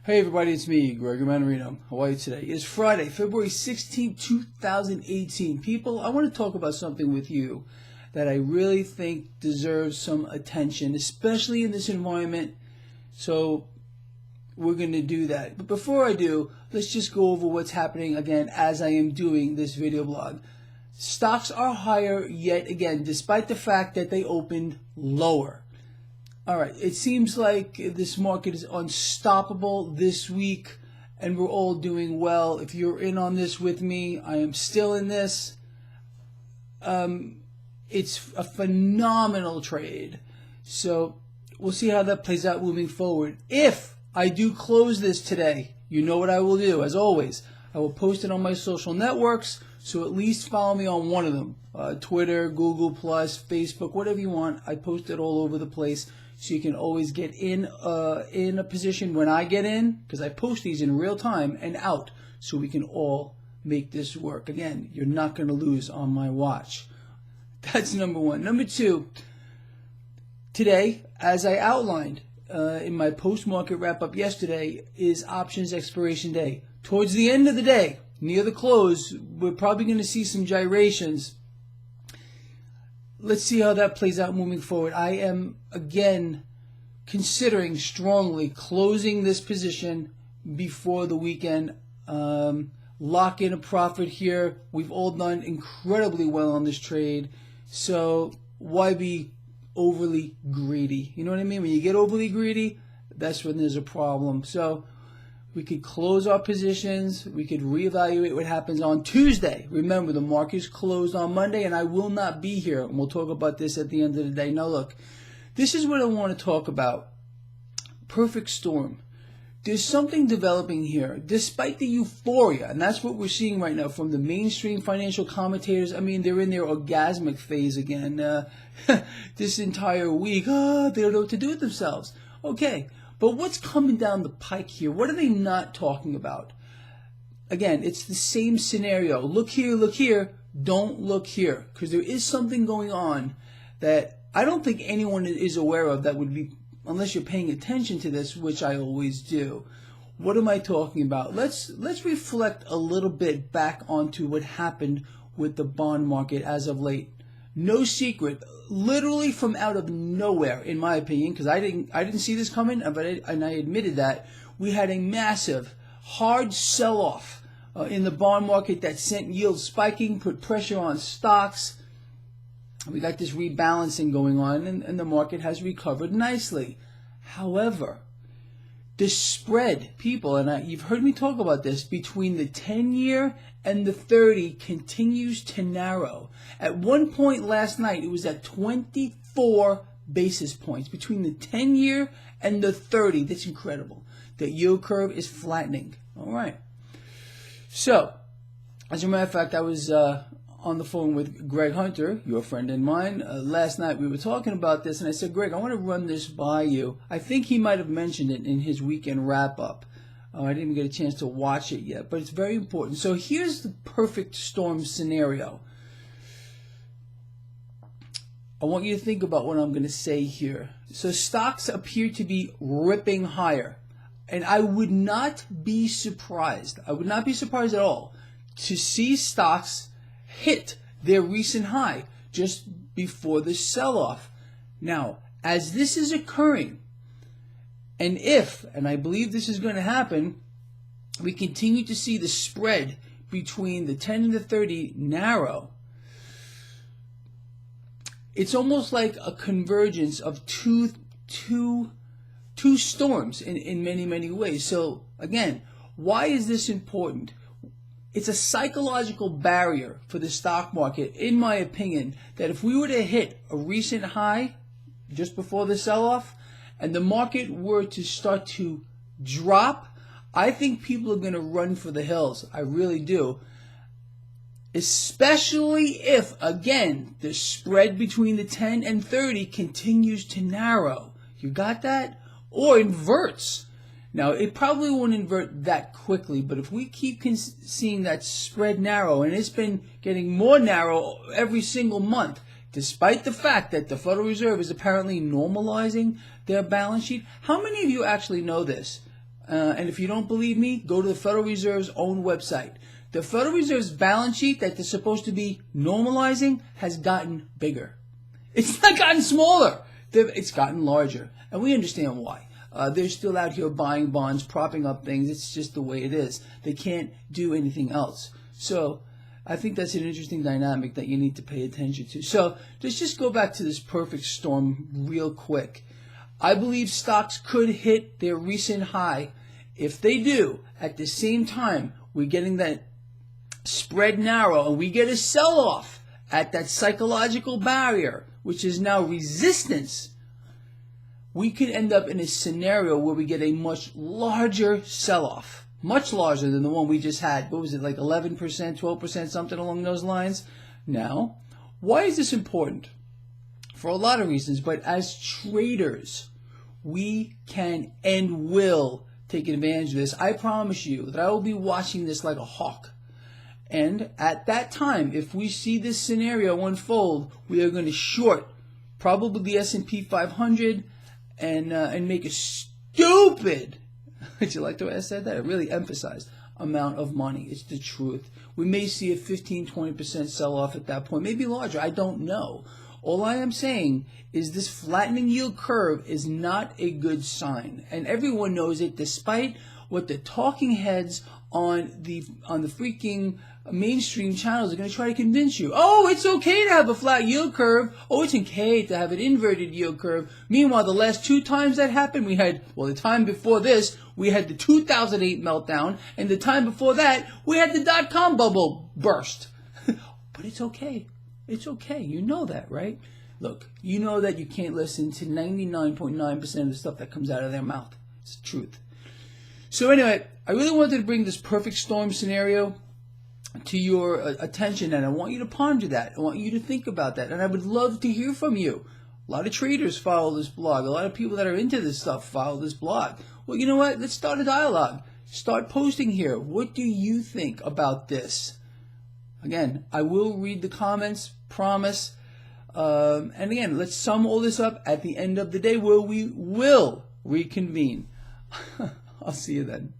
Hey everybody, it's me, Gregory Mannarino. How are you today? It's Friday, February 16, 2018. People, I want to talk about something with you that I really think deserves some attention, especially in this environment. So we're going to do that. But before I do, let's just go over what's happening again as I am doing this video blog. Stocks are higher yet again, despite the fact that they opened lower. All right, it seems like this market is unstoppable this week, and we're all doing well. If you're in on this with me, I am still in this. It's a phenomenal trade. So we'll see how that plays out moving forward. If I do close this today, you know what I will do. As always, I will post it on my social networks, so at least follow me on one of them. Twitter, Google+, Facebook, whatever you want. I post it all over the place. So you can always get in a position when I get in, because I post these in real time, and out, so we can all make this work. Again, you're not going to lose on my watch. That's number one. Number two, today, as I outlined in my post-market wrap-up yesterday, is options expiration day. Towards the end of the day, near the close, we're probably going to see some gyrations. Let's see how that plays out moving forward. I am, again, considering strongly closing this position before the weekend. Lock in a profit here. We've all done incredibly well on this trade. So why be overly greedy? You know what I mean? When you get overly greedy, that's when there's a problem. So we could close our positions. We could reevaluate what happens on Tuesday. Remember, the market's closed on Monday, and I will not be here. And we'll talk about this at the end of the day. Now, look, this is what I want to talk about. Perfect storm. There's something developing here, despite the euphoria, and that's what we're seeing right now from the mainstream financial commentators. I mean, they're in their orgasmic phase again this entire week. They don't know what to do with themselves. Okay. But what's coming down the pike here? What are they not talking about? Again, it's the same scenario. Look here, don't look here. Because there is something going on that I don't think anyone is aware of that would be, unless you're paying attention to this, which I always do. What am I talking about? Let's reflect a little bit back onto what happened with the bond market as of late. No secret, literally from out of nowhere, in my opinion, because I didn't see this coming, and I admitted that, we had a massive, hard sell-off in the bond market that sent yields spiking, put pressure on stocks. We got this rebalancing going on, and the market has recovered nicely. However, the spread, people, and you've heard me talk about this, between the 10-year and the 30 continues to narrow. At one point last night, it was at 24 basis points between the 10-year and the 30. That's incredible. The yield curve is flattening. All right. So, as a matter of fact, I was on the phone with Greg Hunter, your friend and mine. Last night we were talking about this, and I said, Greg, I want to run this by you. I think he might have mentioned it in his weekend wrap-up. I didn't get a chance to watch it yet, but it's very important. So here's the perfect storm scenario. I want you to think about what I'm going to say here. So stocks appear to be ripping higher, and I would not be surprised. I would not be surprised at all to see stocks hit their recent high just before the sell-off. Now, as this is occurring, and if, and I believe this is going to happen, we continue to see the spread between the 10 and the 30 narrow. It's almost like a convergence of two storms in many, many ways. So again, why is this important? It's a psychological barrier for the stock market, in my opinion, that if we were to hit a recent high just before the sell-off, and the market were to start to drop, I think people are going to run for the hills. I really do. Especially if, again, the spread between the 10 and 30 continues to narrow. You got that? Or inverts. Now, it probably won't invert that quickly, but if we keep seeing that spread narrow, and it's been getting more narrow every single month, despite the fact that the Federal Reserve is apparently normalizing their balance sheet. How many of you actually know this? And if you don't believe me, go to the Federal Reserve's own website. The Federal Reserve's balance sheet that they're supposed to be normalizing has gotten bigger. It's not gotten smaller. It's gotten larger. And we understand why. They're still out here buying bonds, propping up things. It's just the way it is. They can't do anything else. So I think that's an interesting dynamic that you need to pay attention to. So let's just go back to this perfect storm real quick. I believe stocks could hit their recent high. If they do, at the same time, we're getting that spread narrow and we get a sell-off at that psychological barrier, which is now resistance, we could end up in a scenario where we get a much larger sell-off, much larger than the one we just had. What was it, like 11%, 12%, something along those lines? Now, why is this important? For a lot of reasons, but as traders, we can and will take advantage of this. I promise you that I will be watching this like a hawk. And at that time, if we see this scenario unfold, we are going to short probably the S&P 500 and make a stupid, did you like the way I said that? I really emphasized amount of money. It's the truth. We may see a 15-20% sell-off at that point, maybe larger. I don't know. All I am saying is this flattening yield curve is not a good sign. And everyone knows it, despite what the talking heads on the freaking mainstream channels are going to try to convince you. Oh, it's okay to have a flat yield curve. Oh, it's okay to have an inverted yield curve. Meanwhile, the last two times that happened, we had, well, the time before this, we had the 2008 meltdown, and the time before that, we had the dot-com bubble burst. But it's okay. It's okay. You know that, right? Look, you know that you can't listen to 99.9% of the stuff that comes out of their mouth. It's the truth. So anyway, I really wanted to bring this perfect storm scenario to your attention, and I want you to ponder that. I want you to think about that, and I would love to hear from you. A lot of traders follow this blog. A lot of people that are into this stuff follow this blog. Well, you know what? Let's start a dialogue. Start posting here. What do you think about this? Again, I will read the comments, promise. And again, let's sum all this up at the end of the day where we will reconvene. I'll see you then.